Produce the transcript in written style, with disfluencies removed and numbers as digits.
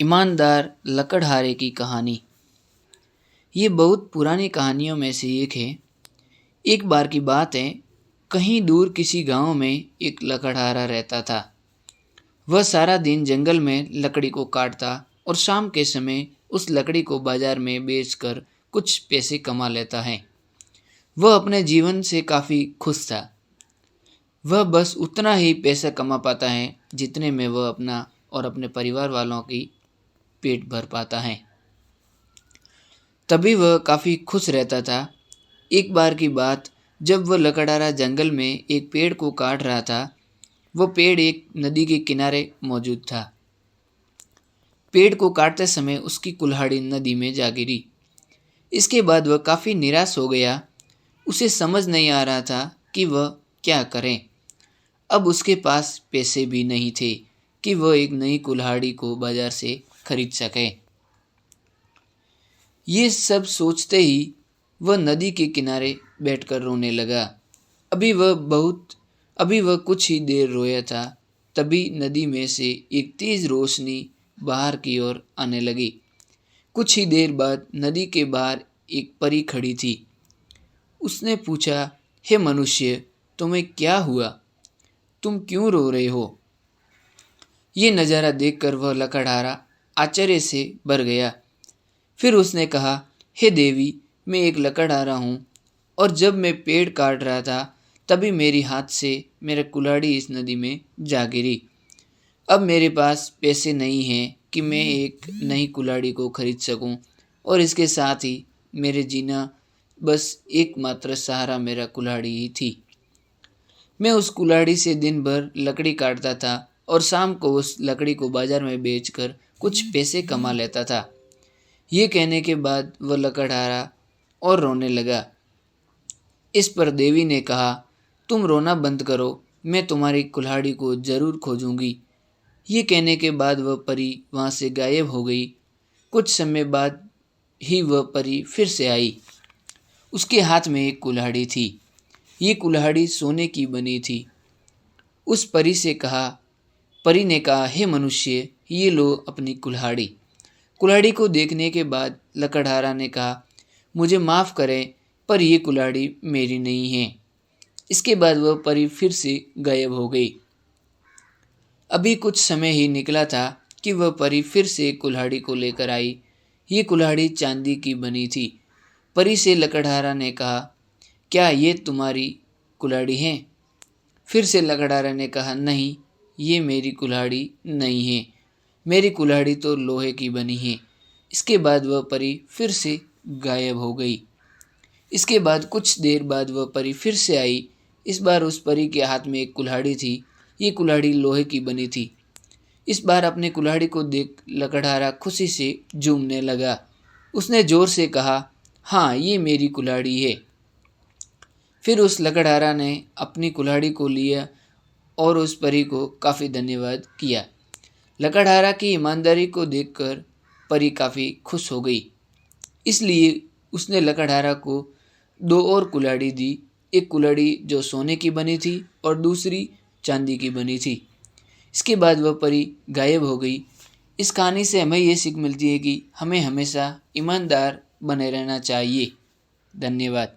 ईमानदार लकड़हारे की कहानी। ये बहुत पुरानी कहानियों में से एक है। एक बार की बात है, कहीं दूर किसी गांव में एक लकड़हारा रहता था। वह सारा दिन जंगल में लकड़ी को काटता और शाम के समय उस लकड़ी को बाजार में बेचकर कुछ पैसे कमा लेता है। वह अपने जीवन से काफ़ी खुश था। वह बस उतना ही पैसा कमा पाता है जितने में वह अपना और अपने परिवार वालों की पेट भर पाता है। तभी वह काफ़ी खुश रहता था। एक बार की बात, जब वह लकड़हारा जंगल में एक पेड़ को काट रहा था। वह पेड़ एक नदी के किनारे मौजूद था। पेड़ को काटते समय उसकी कुल्हाड़ी नदी में जा गिरी। इसके बाद वह काफ़ी निराश हो गया। उसे समझ नहीं आ रहा था कि वह क्या करें। अब उसके पास पैसे भी नहीं थे कि वह एक नई कुल्हाड़ी को बाजार से खरीद सके। ये सब सोचते ही वह नदी के किनारे बैठकर रोने लगा। अभी वह कुछ ही देर रोया था, तभी नदी में से एक तेज रोशनी बाहर की ओर आने लगी। कुछ ही देर बाद नदी के बाहर एक परी खड़ी थी। उसने पूछा, हे मनुष्य, तुम्हें क्या हुआ? तुम क्यों रो रहे हो? ये नज़ारा देखकर वह लकड़हारा आश्चर्य से भर गया। फिर उसने कहा, हे देवी, मैं एक लकड़हारा हूँ और जब मैं पेड़ काट रहा था तभी मेरी हाथ से मेरा कुल्हाड़ी इस नदी में जा गिरी। अब मेरे पास पैसे नहीं हैं कि मैं एक नई कुल्हाड़ी को खरीद सकूं और इसके साथ ही मेरे जीना बस एकमात्र सहारा मेरा कुल्हाड़ी ही थी। मैं उस कुल्हाड़ी से दिन भर लकड़ी काटता था और शाम को उस लकड़ी को बाजार में बेचकर कुछ पैसे कमा लेता था। ये कहने के बाद वह लकड़हारा और रोने लगा। इस पर देवी ने कहा, तुम रोना बंद करो, मैं तुम्हारी कुल्हाड़ी को जरूर खोजूंगी। ये कहने के बाद वह परी वहाँ से गायब हो गई। कुछ समय बाद ही वह परी फिर से आई। उसके हाथ में एक कुल्हाड़ी थी। ये कुल्हाड़ी सोने की बनी थी। उस परी ने कहा, हे मनुष्य, ये लो अपनी कुल्हाड़ी। कुल्हाड़ी को देखने के बाद लकड़हारा ने कहा, मुझे माफ़ करें, पर यह कुल्हाड़ी मेरी नहीं है। इसके बाद वह परी फिर से गायब हो गई। अभी कुछ समय ही निकला था कि वह परी फिर से कुल्हाड़ी को लेकर आई। ये कुल्हाड़ी चांदी की बनी थी। परी से लकड़हारा ने कहा, क्या ये तुम्हारी कुल्हाड़ी है? फिर से लकड़हारा ने कहा, नहीं, ये मेरी कुल्हाड़ी नहीं है। मेरी कुल्हाड़ी तो लोहे की बनी है। इसके बाद वह परी फिर से गायब हो गई। इसके बाद कुछ देर बाद वह परी फिर से आई। इस बार उस परी के हाथ में एक कुल्हाड़ी थी। ये कुल्हाड़ी लोहे की बनी थी। इस बार अपने कुल्हाड़ी को देख लकड़हारा खुशी से झूमने लगा। उसने जोर से कहा, हाँ, ये मेरी कुल्हाड़ी है। फिर उस लकड़हारा ने अपनी कुल्हाड़ी को लिया और उस परी को काफ़ी धन्यवाद किया। लकड़हारा की ईमानदारी को देखकर परी काफ़ी खुश हो गई। इसलिए उसने लकड़हारा को दो और कुल्हाड़ी दी। एक कुल्हाड़ी जो सोने की बनी थी और दूसरी चांदी की बनी थी। इसके बाद वह परी गायब हो गई। इस कहानी से हमें ये सीख मिलती है कि हमें हमेशा ईमानदार बने रहना चाहिए। धन्यवाद।